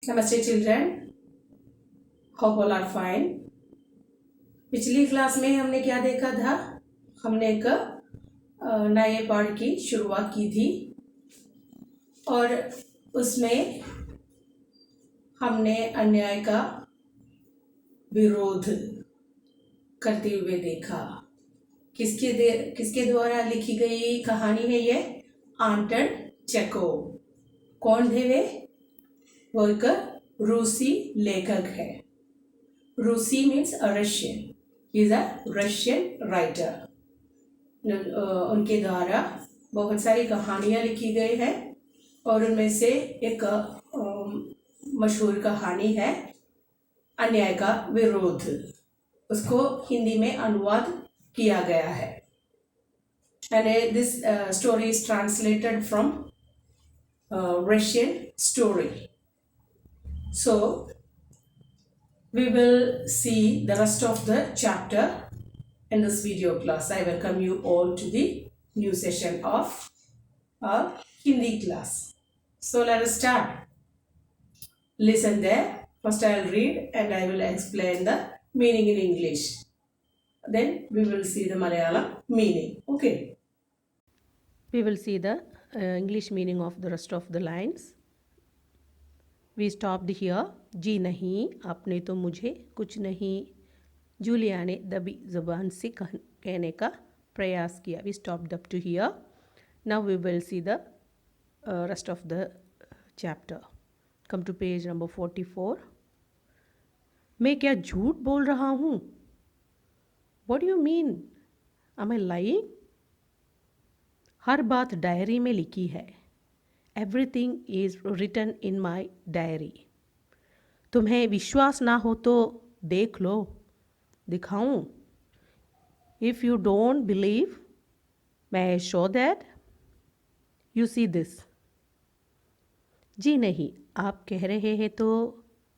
नमस्ते children, hope all are fine. पिछली class में हमने क्या देखा था? हमने एक नए पाठ की शुरुआत की थी और उसमें हमने अन्याय का विरोध करते हुए देखा। किसके द्वारा लिखी गई कहानी है ये? आंटन चेकोव। कौन थे वे? वो एक रूसी लेखक है। रूसी means a Russian. He is a Russian writer. उनके द्वारा बहुत सारी कहानियां लिखी गई हैं और उनमें से एक मशहूर कहानी है अन्याय का विरोध। उसको हिंदी में अनुवाद किया गया है and this story is translated from Russian story. So we will see the rest of the chapter in this video class. I welcome you all to the new session of our Hindi class. So let us start. Listen there. First I will read and I will explain the meaning in English. Then we will see the Malayalam meaning. Okay. We will see the English meaning of the rest of the lines. We stopped here. जी नहीं, आपने तो मुझे कुछ नहीं, Julia ने दबी ज़ुबान से कहने का प्रयास किया. We stopped up to here. Now we will see the rest of the chapter. Come to page number 44. मैं क्या झूठ बोल रहा हूँ? What do you mean? Am I lying? हर बात डायरी में लिखी है. Everything is written in my diary. तुम्हें विश्वास ना हो तो देख लो, दिखाऊं? If you don't believe, may I show that? You see this. जी नहीं, आप कह रहे हैं तो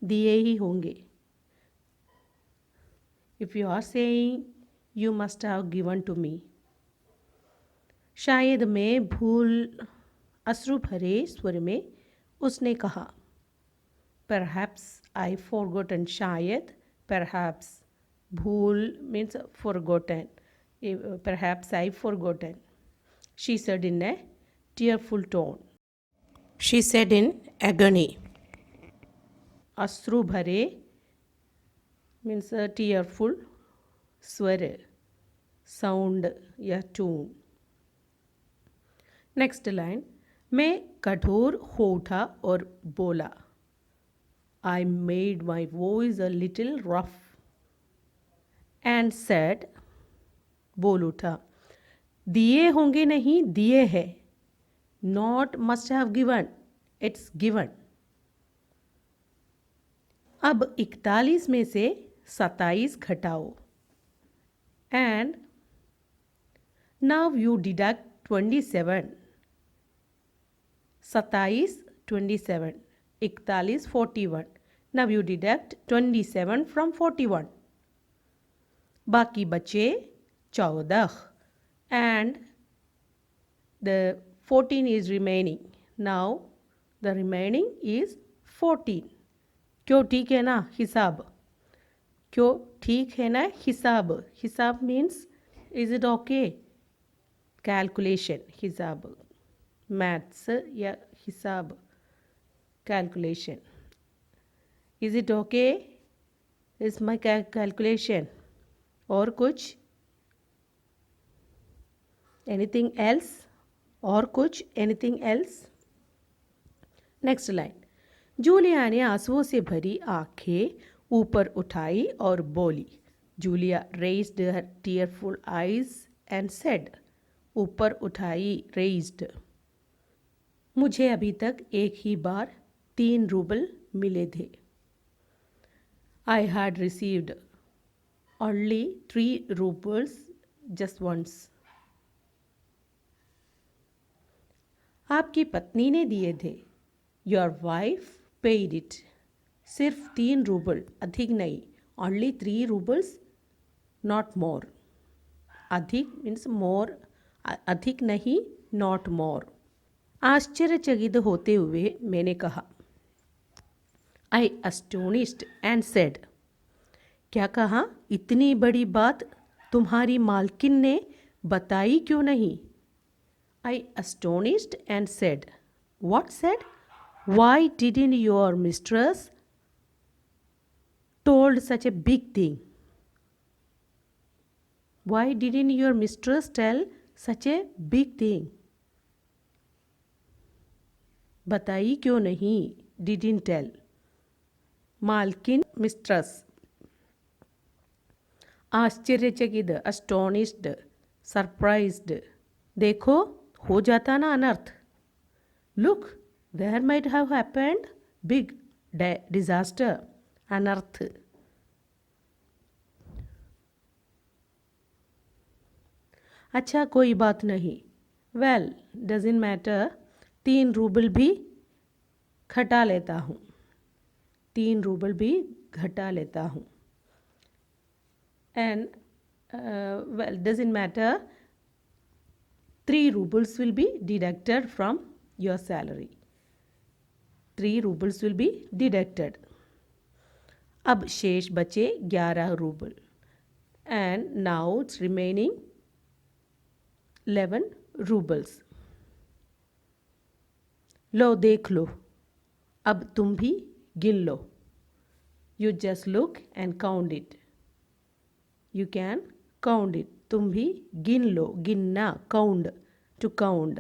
दिए ही होंगे. If you are saying, you must have given to me. शायद मैं भूल अश्रु भरे स्वर में उसने कहा. Perhaps I forgotten. शायद, perhaps, भूल means forgotten. Perhaps I forgotten. She said in a tearful tone. She said in agony. अश्रु भरे means a tearful स्वर, sound या tune. Next line. मैं कठोर हो उठा और बोला. I made my voice a little rough and said, बोल उठा. दिए होंगे नहीं, दिए है. Not must have given, it's given. अब 41 में से 27 घटाओ. And now you deduct 27. 27, 27. 41, 41. Now you deduct 27 from 41. बाकी बचे 14 and the 14 is remaining. Now the remaining is 14. क्यों ठीक है ना हिसाब? क्यों ठीक है ना हिसाब? हिसाब means is it okay? Calculation, हिसाब, maths या हिसाब, calculation. Is it okay? Is my calculation? और कुछ? Anything else? और कुछ? Anything else? Next line. Julia ने आंसुओं से भरी आंखें ऊपर उठाई और बोली. Julia raised her tearful eyes and said. ऊपर उठाई, raised. मुझे अभी तक एक ही बार 3 रूबल मिले थे. I had received only 3 rubles just once. आपकी पत्नी ने दिए थे. Your wife paid it. सिर्फ 3 रूबल, अधिक नहीं. Only 3 rubles, not more. अधिक means more, अधिक नहीं, not more. आश्चर्यचकित होते हुए मैंने कहा. I astonished and said, क्या कहा? इतनी बड़ी बात तुम्हारी मालकिन ने बताई क्यों नहीं? I astonished and said, what said? Why didn't your mistress told such a big thing? Why didn't your mistress tell such a big thing? बताई क्यों नहीं? Didn't tell. मालकिन मिस्ट्रेस. आश्चर्यचकित astonished, surprised. देखो हो जाता ना अनर्थ. Look, there might have happened big disaster, अनर्थ. अच्छा कोई बात नहीं. Well, doesn't matter. 3 रूबल भी घटा लेता हूँ. 3 रूबल भी घटा लेता हूँ. And well, doesn't matter. 3 rubles will be deducted from your salary. 3 rubles will be deducted. अब शेष बचे 11 rouble. And now it's remaining 11 rubles. लो देख लो. अब तुम भी गिन लो. You just look and count it. You can count it. तुम भी गिन लो. गिनना, count, to count.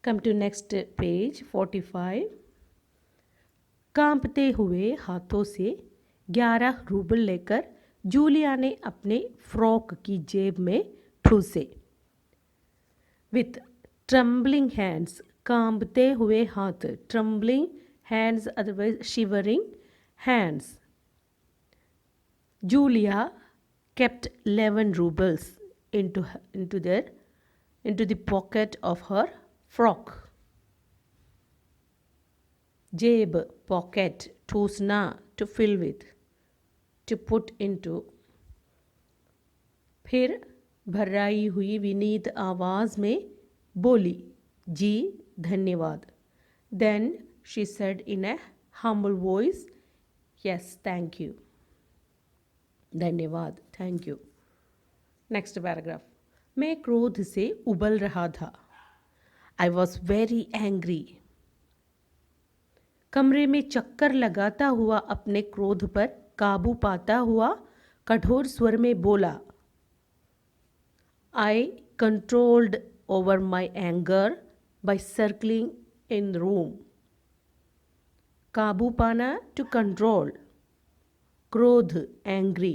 Come to next page 45. कांपते हुए हाथों से 11 रूबल लेकर जूलिया ने अपने फ्रॉक की जेब में ठूसे. With trembling hands, कांपते हुए हाथ, trembling hands, otherwise shivering hands. Julia kept 11 rubles into the pocket of her frock. जेब, pocket, ठूसना, to fill with, to put into. फिर भर्राई हुई विनीत आवाज़ में बोली, जी धन्यवाद. Then she said in a humble voice, yes, thank you. धन्यवाद, thank you. Next paragraph. मैं क्रोध से उबल रहा था. I was very angry. कमरे में चक्कर लगाता हुआ अपने क्रोध पर काबू पाता हुआ कठोर स्वर में बोला. I controlled over my anger by circling in room. काबू पाना, टू कंट्रोल. क्रोध, एंग्री.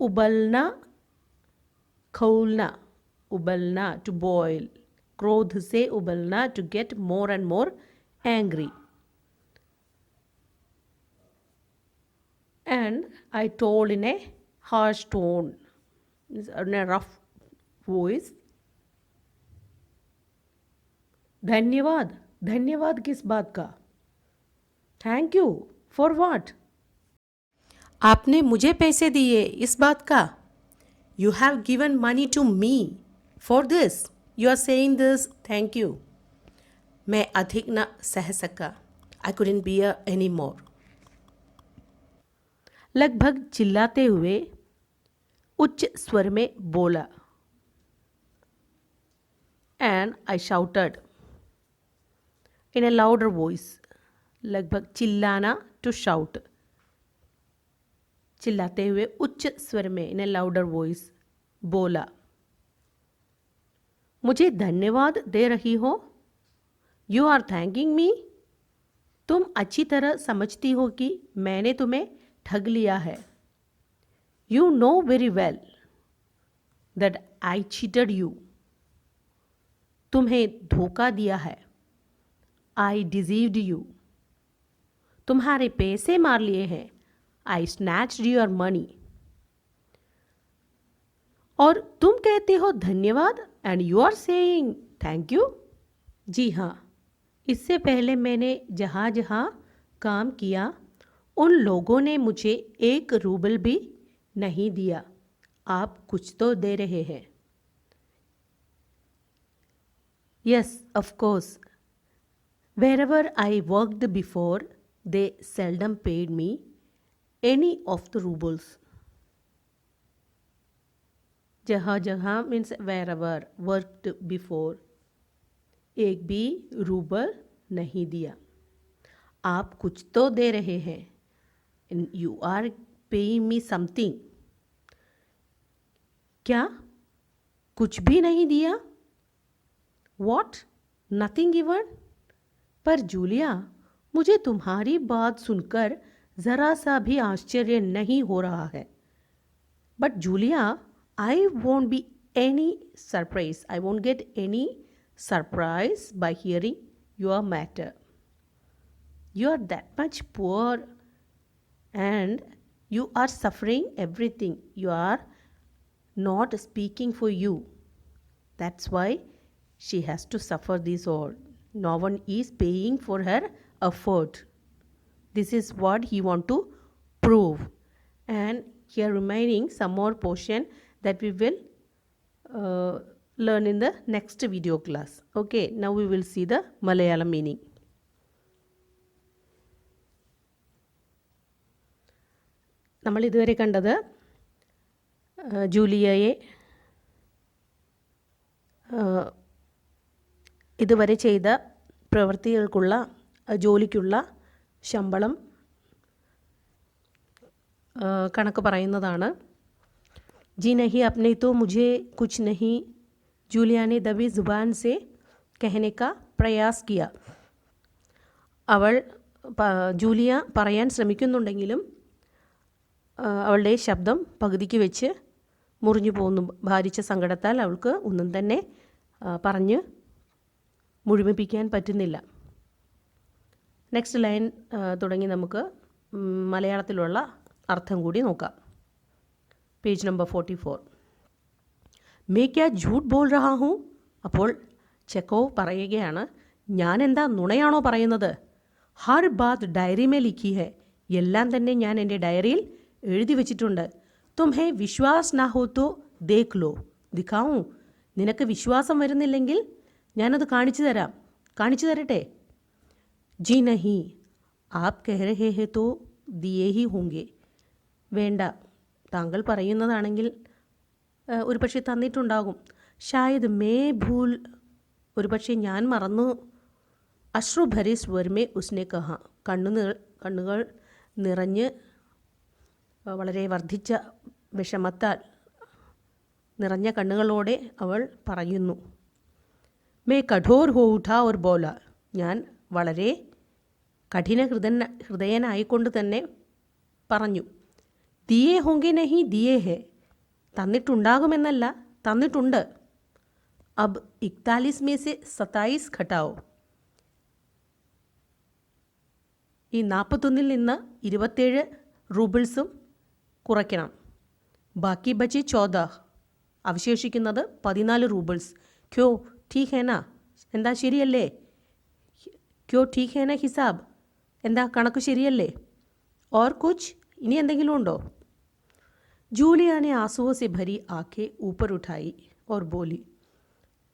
उबलना, खौलना. उबलना, टू बॉयल. क्रोध से उबलना, to get more and more angry. And I told in a harsh tone, in a rough voice, धन्यवाद. धन्यवाद किस बात का? Thank you for what? आपने मुझे पैसे दिए इस बात का? You have given money to me for this. You are saying this, thank you. मैं अधिक न सह सका. I couldn't bear any more. लगभग चिल्लाते हुए उच्च स्वर में बोला. And I shouted in a louder voice. लगभग चिल्लाना, टू शाउट. चिल्लाते हुए उच्च स्वर में, इन ए लाउडर वॉइस, बोला. मुझे धन्यवाद दे रही हो? You are thanking me? तुम अच्छी तरह समझती हो कि मैंने तुम्हें ठग लिया है. You know very well that I cheated you. तुम्हें धोखा दिया है. I deceived you. तुम्हारे पैसे मार लिए हैं. I snatched your money. और तुम कहते हो धन्यवाद, and you are saying thank you. जी हाँ, इससे पहले मैंने जहाँ जहाँ काम किया उन लोगों ने मुझे 1 रूबल भी नहीं दिया. आप कुछ तो दे रहे हैं. Yes, of course. Wherever I worked before, they seldom paid me any of the rubles. जहाँ जहाँ means wherever worked before. एक भी रूबल नहीं दिया. आप कुछ तो दे रहे हैं. And you are paying me something. क्या कुछ भी नहीं दिया? What? Nothing given? पर जूलिया, मुझे तुम्हारी बात सुनकर ज़रा सा भी आश्चर्य नहीं हो रहा है. But Julia, I won't be any surprise. I won't get any surprise by hearing your matter. You are that much poor and you are suffering everything. You are not speaking for you. That's why she has to suffer this all. No one is paying for her effort. This is what he want to prove. And here remaining some more portion that we will learn in the next video class. Okay, now we will see the Malayalam meaning. നമ്മൾ ഇതുവരെ കണ്ടത് ജൂലിയയെ ഇതുവരെ ചെയ്ത പ്രവൃത്തികൾക്കുള്ള ജോലിക്കുള്ള ശമ്പളം കണക്ക് പറയുന്നതാണ്. जी नहीं आपने तो मुझे कुछ नहीं, जूलिया ने दबी ज़ुबान से कहने का प्रयास किया. അവൾ ജൂലിയ പറയാൻ ശ്രമിക്കുന്നുണ്ടെങ്കിലും അവളുടെ ശബ്ദം പകുതിക്ക് വെച്ച് മുറിഞ്ഞു പോകുന്നു. ഭാരിച്ച സങ്കടത്താൽ അവൾക്ക് ഒന്നും തന്നെ പറഞ്ഞ് മുഴുമിപ്പിക്കാൻ പറ്റുന്നില്ല. നെക്സ്റ്റ് ലൈൻ തുടങ്ങി നമുക്ക് മലയാളത്തിലുള്ള അർത്ഥം കൂടി നോക്കാം. Page number 44. മേ ക്യാ झूठ बोल रहा हूँ? അപ്പോൾ ചെക്കോവ് പറയുകയാണ്, ഞാൻ എന്താ നുണയാണോ പറയുന്നത്? ഹർ ബാത് ഡയറി മേ ലിഖി ഹെ, എല്ലാം തന്നെ ഞാൻ എൻ്റെ ഡയറിയിൽ എഴുതി വെച്ചിട്ടുണ്ട്. തുംഹേ വിശ്വാസ് നാ ഹോ തോ ദേഖ് ലോ, ദിഖാവൂ, നിനക്ക് വിശ്വാസം വരുന്നില്ലെങ്കിൽ ഞാനത് കാണിച്ചു തരട്ടെ. ജി നഹി ആപ് കഹ് രഹേ ഹെ തോ ദിയേ ഹി ഹോംഗെ, വേണ്ട, താങ്കൾ പറയുന്നതാണെങ്കിൽ ഒരു പക്ഷേ തന്നിട്ടുണ്ടാകും. ഷായത് മേ ഭൂൽ, ഒരു പക്ഷേ ഞാൻ മറന്നു. അശ്രു ഭരി സ്വരമേ ഉസ്നെ കഹ, കണ്ണുകൾ നിറഞ്ഞ് വളരെ വർദ്ധിച്ച വിഷമത്താൽ നിറഞ്ഞ കണ്ണുകളോടെ അവൾ പറയുന്നു. മേ കഠോർ ഹോ ഉഠാ ഓർ ബോല, ഞാൻ വളരെ കഠിന ഹൃദയനായിക്കൊണ്ട് തന്നെ പറഞ്ഞു. ദിയേ ഹോങ്കെ നഹി ദിയേ ഹെ, തന്നിട്ടുണ്ടാകുമെന്നല്ല, തന്നിട്ടുണ്ട്. അബ് 41 മേ സെ 27 ഘട്ടാവോ, ഈ 41 നിന്ന് 27 റൂബിൾസും കുറയ്ക്കണം. ബാക്കി ബച്ചി 14, അവശേഷിക്കുന്നത് 14 റൂബിൾസ്. ക്യോ ठीक है ना, എന്താ ശരിയല്ലേ? ക്യോ ठीक है ना ഹിസാബ്, എന്താ കണക്ക് ശരിയല്ലേ? ഓർ കുച്ച്, ഇനി എന്തെങ്കിലും ഉണ്ടോ? ജൂലിയ ने आंसुओं से भरी आंखें ऊपर उठाई और बोली,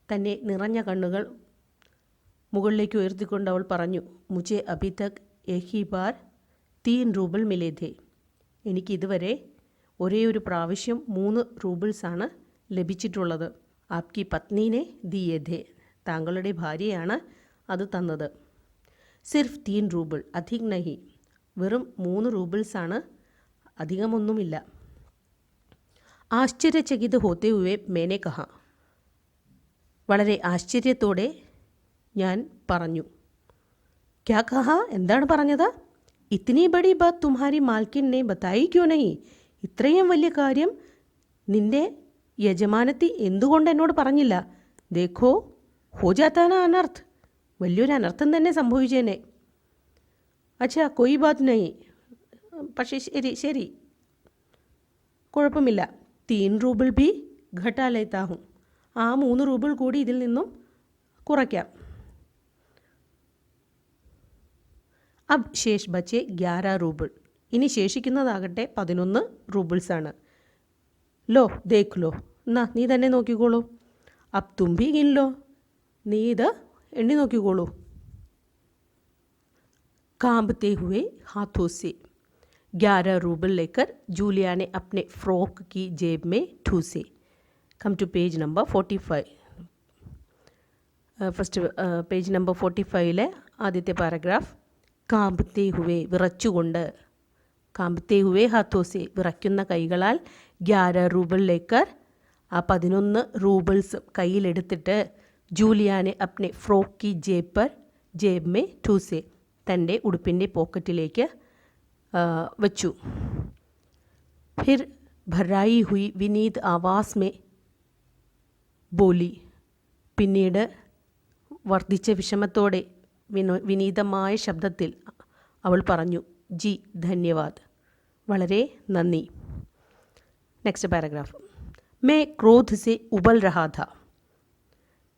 തന്നെ നിറഞ്ഞ കണ്ണുകൾ മുകളിലേക്ക് ഉയർത്തിക്കൊണ്ട് അവൾ പറഞ്ഞു, മുझे अभी तक एक ही बार 3 റൂബിൾ मिले थे, എനിക്ക് ഇതുവരെ ഒരേ ഒരു പ്രാവശ്യം 3 റൂബിൾസാണ് ലഭിച്ചിട്ടുള്ളത്. ആപ്കി പത്നീനെ ദിയേ ധേ, താങ്കളുടെ ഭാര്യയാണ് അത് തന്നത്. സിർഫ് 3 റൂബിൾ അധിക് നഹി, വെറും 3 റൂബിൾസാണ്, അധികമൊന്നുമില്ല. ആശ്ചര്യചകിത് ഹോത്തെ ഹുവേ മേനെ കഹ, വളരെ ആശ്ചര്യത്തോടെ ഞാൻ പറഞ്ഞു. ക്യാ കഹ, എന്താണ് പറഞ്ഞത്? ഇത്നി ബഡി ബാത് തുമ്ഹാരി മാൽക്കിൻ നെ ബതായി ക്യോ നഹി, ഇത്രയും വലിയ കാര്യം നിന്റെ യജമാനത്തി എന്തുകൊണ്ട് എന്നോട് പറഞ്ഞില്ല? ദേഖോ ഹോ ജാതാന അനർത്ഥ്, വലിയൊരു അനർത്ഥം തന്നെ സംഭവിച്ചേനെ. അച്ഛാ കൊയ് ബാത് നഹി, പക്ഷേ ശരി കുഴപ്പമില്ല. 3 റൂബിൾ ഭി ഘട്ടാ ലേത്താ ഹൂം, ആ 3 റൂബിൾ കൂടി ഇതിൽ നിന്നും കുറയ്ക്കാം. അബ് ശേഷ് ബച്ചെ 11 റൂബിൾ, ഇനി ശേഷിക്കുന്നതാകട്ടെ 11 റൂബിൾസാണ്. ലോ ദേഖ് ലോ, എന്നാ നീ തന്നെ നോക്കിക്കോളൂ. അബ് തും ഭി ഗിൻ ലോ, നീ ഇത് എണ്ണി നോക്കിക്കോളൂ. कांपते हुए हाथों से। 11 रूबल लेकर जूलिया ने अपने फ्रॉक की जेब में ठूसे। Come to page number 45. First page number 45 ആദ്യത്തെ പാരഗ്രാഫ്. കാമ്പത്തെ ഹുവേ വിറച്ചുകൊണ്ട്. കാമ്പത്തെ ഹുവേ ഹാത്തോസെ വിറയ്ക്കുന്ന കൈകളാൽ. 11 റൂബൽ ലേക്കർ ആ 11 റൂബിൾസ് കയ്യിലെടുത്തിട്ട് ജൂലിയാനെ അപ്നെ ഫ്രോക്ക് കി ജേബ് മേ ठूसे തൻ്റെ ഉടുപ്പിൻ്റെ പോക്കറ്റിലേക്ക് വച്ചു. ഫിർ ഭറായി ഹുയി വിനീത് ആവാസ് മേ ബോലി. പിന്നീട് വർദ്ധിച്ച വിഷമത്തോടെ വിനീതമായ ശബ്ദത്തിൽ അവൾ പറഞ്ഞു, ജി ധന്യവാദ്, വളരെ നന്ദി. Next paragraph. മേ ക്രോധ് സെ ഉബൽ രഹാ ഥ.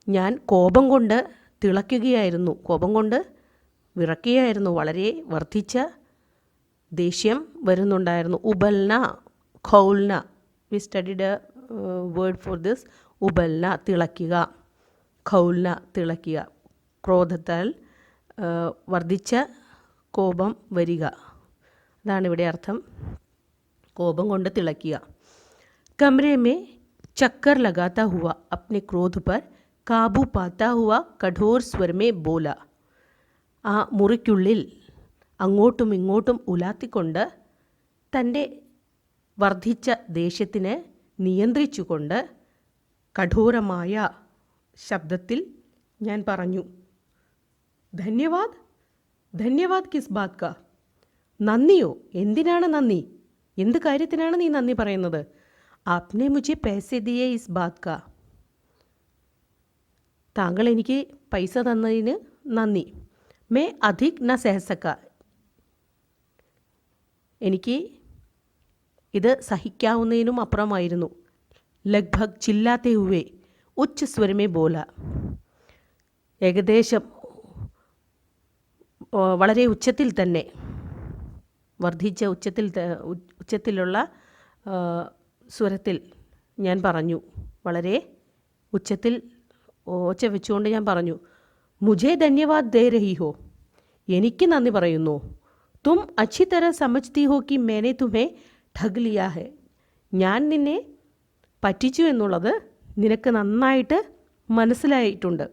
ഞാൻ കോപം കൊണ്ട് തിളയ്ക്കുകയായിരുന്നു, കോപം കൊണ്ട് വിറയ്ക്കുകയായിരുന്നു, വളരെ വർദ്ധിച്ച ദേഷ്യം വരുന്നുണ്ടായിരുന്നു. ഉബൽന, ഖൗൽന, we studied word for this. ഉബൽന തിളയ്ക്കുക, ഖൗൽന തിളയ്ക്കുക. ക്രോധത്താൽ വർദ്ധിച്ച കോപം വരിക, അതാണ് ഇവിടെ അർത്ഥം. കോപം കൊണ്ട് തിളയ്ക്കുക. കമരെ മേ ചക്കർ ലഗാത്ത ഹുവ അപ്നെ ക്രോധ് പർ കാബു പാത്ത ഹുവ കഠോർ സ്വർ മേ ബോല. ആ മുറിക്കുള്ളിൽ അങ്ങോട്ടും ഇങ്ങോട്ടും ഉലാത്തിക്കൊണ്ട് തൻ്റെ വർദ്ധിച്ച ദേഷ്യത്തിന് നിയന്ത്രിച്ചുകൊണ്ട് കഠോരമായ ശബ്ദത്തിൽ ഞാൻ പറഞ്ഞു, ധന്യവാദ്. ധന്യവാദ് കിസ് ബാത് കാ. നന്ദിയോ? എന്തിനാണ് നന്ദി? എന്ത് കാര്യത്തിനാണ് നീ നന്ദി പറയുന്നത്? ആപ്നെ മുझे पैसे दिए इस बात का. താങ്കൾ എനിക്ക് പൈസ തന്നതിന് നന്ദി. മേ അധിക് ന സഹ സക. എനിക്ക് ഇത് സഹിക്കാവുന്നതിനും അപ്പുറമായിരുന്നു. ലഗ്ഭഗ് ചില്ലാത്തെ ഹുവേ ഉച്ച സ്വരമേ ബോല. ഏകദേശം വളരെ ഉച്ചത്തിൽ തന്നെ, വർദ്ധിച്ച ഉച്ചത്തിലുള്ള സ്വരത്തിൽ ഞാൻ പറഞ്ഞു, വളരെ ഉച്ചത്തിൽ ഒച്ച വെച്ചുകൊണ്ട് ഞാൻ പറഞ്ഞു, മുझे ധന്യവാദ് ദേ രഹി ഹോ. എനിക്ക് നന്ദി പറയുന്നു. തും അച്ഛി തര സമജ്തി ഹോ കി മേനെ തുമേ ഠഗ് ലിയാ ഹെ. ഞാൻ നിന്നെ പറ്റിച്ചു എന്നുള്ളത് നിനക്ക് നന്നായിട്ട് മനസ്സിലായിട്ടുണ്ട്.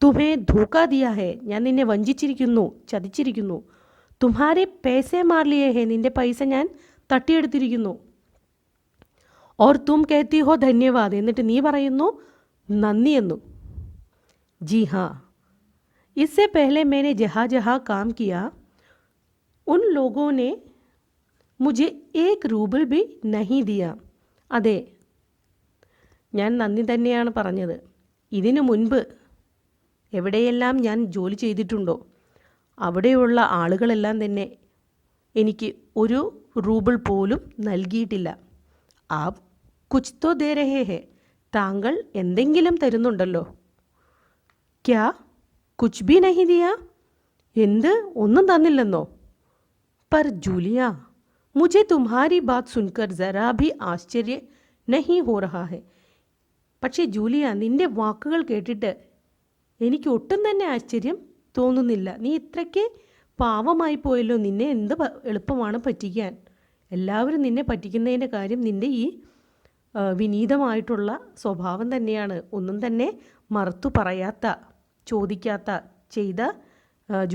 തുമേ ധോക്കാ ദിയാ ഹെ. ഞാൻ നിന്നെ വഞ്ചിച്ചിരിക്കുന്നു, ചതിച്ചിരിക്കുന്നു. തുമ്ഹാരെ പൈസേ മാർ ലിയേ ഹെ. നിൻ്റെ പൈസ ഞാൻ തട്ടിയെടുത്തിരിക്കുന്നു. ഓർ തും കേത്തി ഹോ ധന്യവാദ്. എന്നിട്ട് നീ പറയുന്നു നന്ദി എന്നു. ജി ഹാ. इससे पहले मैंने जहाँ जहाँ काम किया उन लोगों ने मुझे 1 रूबल भी नहीं दिया. അതെ, ഞാൻ നന്ദി തന്നെയാണ് പറഞ്ഞത്. ഇതിനു മുൻപ് എവിടെയെല്ലാം ഞാൻ ജോലി ചെയ്തിട്ടുണ്ടോ അവിടെയുള്ള ആളുകളെല്ലാം തന്നെ എനിക്ക് 1 റൂബിൾ പോലും നൽകിയിട്ടില്ല. ആപ് കുച്ച് തോ ദേ രഹേ ഹെ. താങ്കൾ എന്തെങ്കിലും തരുന്നുണ്ടല്ലോ. ക്യാ കുച്ച് ഭി നഹി ദിയ. എന്ത്? ഒന്നും തന്നില്ലെന്നോ? पर जूलिया मुझे तुम्हारी बात सुनकर ज़रा भी आश्चर्य नहीं हो रहा है. പക്ഷേ ജൂലിയ, നിൻ്റെ വാക്കുകൾ കേട്ടിട്ട് എനിക്ക് ഒട്ടും തന്നെ ആശ്ചര്യം തോന്നുന്നില്ല. നീ ഇത്രയ്ക്ക് പാവമായി പോയല്ലോ. നിന്നെ എന്ത് എളുപ്പമാണ് പറ്റിക്കാൻ. എല്ലാവരും നിന്നെ പറ്റിക്കുന്നതിൻ്റെ കാര്യം നിൻ്റെ ഈ വിനീതമായിട്ടുള്ള സ്വഭാവം തന്നെയാണ്. ഒന്നും തന്നെ മറുത്തു പറയാത്ത, ചോദിക്കാത്ത, ചെയ്ത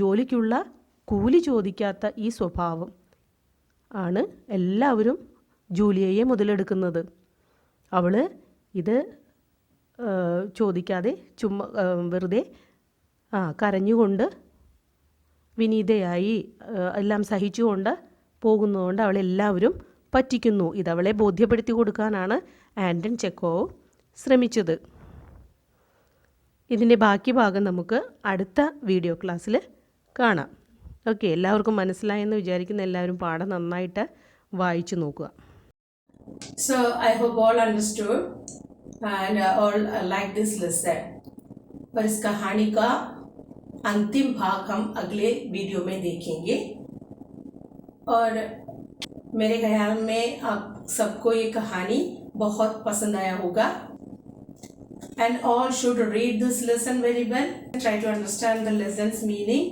ജോലിക്കുള്ള കൂലി ചോദിക്കാത്ത ഈ സ്വഭാവം ആണ് എല്ലാവരും ജൂലിയയെ മുതലെടുക്കുന്നത്. അവൾ ഇത് ചോദിക്കാതെ ചുമ്മാ വെറുതെ കരഞ്ഞുകൊണ്ട് വിനീതയായി എല്ലാം സഹിച്ചുകൊണ്ട് പോകുന്നതുകൊണ്ട് അവളെല്ലാവരും പറ്റിക്കുന്നു. ഇതവളെ ബോധ്യപ്പെടുത്തി കൊടുക്കാനാണ് ആൻറ്റൺ ചെക്കോവ് ശ്രമിച്ചത്. ഇതിൻ്റെ ബാക്കി ഭാഗം നമുക്ക് അടുത്ത വീഡിയോ ക്ലാസ്സിൽ കാണാം. ഓക്കെ, എല്ലാവർക്കും മനസ്സിലായെന്ന് വിചാരിക്കുന്ന എല്ലാവരും പാഠം നന്നായിട്ട് വായിച്ചു നോക്കുക. So I hope all understood and all like this lesson. और इस कहानी का अंतिम भाग हम अगले वीडियो में देखेंगे. और मेरे ख्याल में आप सबको ये कहानी बहुत पसंद आया होगा. And all should read this lesson very well. Try to understand the lesson's meaning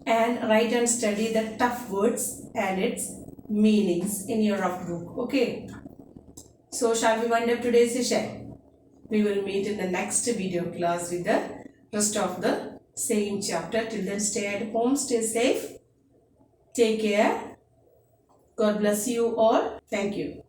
and write and study the tough words and its meanings in your rough book. Okay. So shall we wind up today's session? We will meet in the next video class with the rest of the same chapter. Till then, stay at home, stay safe, take care. God bless you all. Thank you.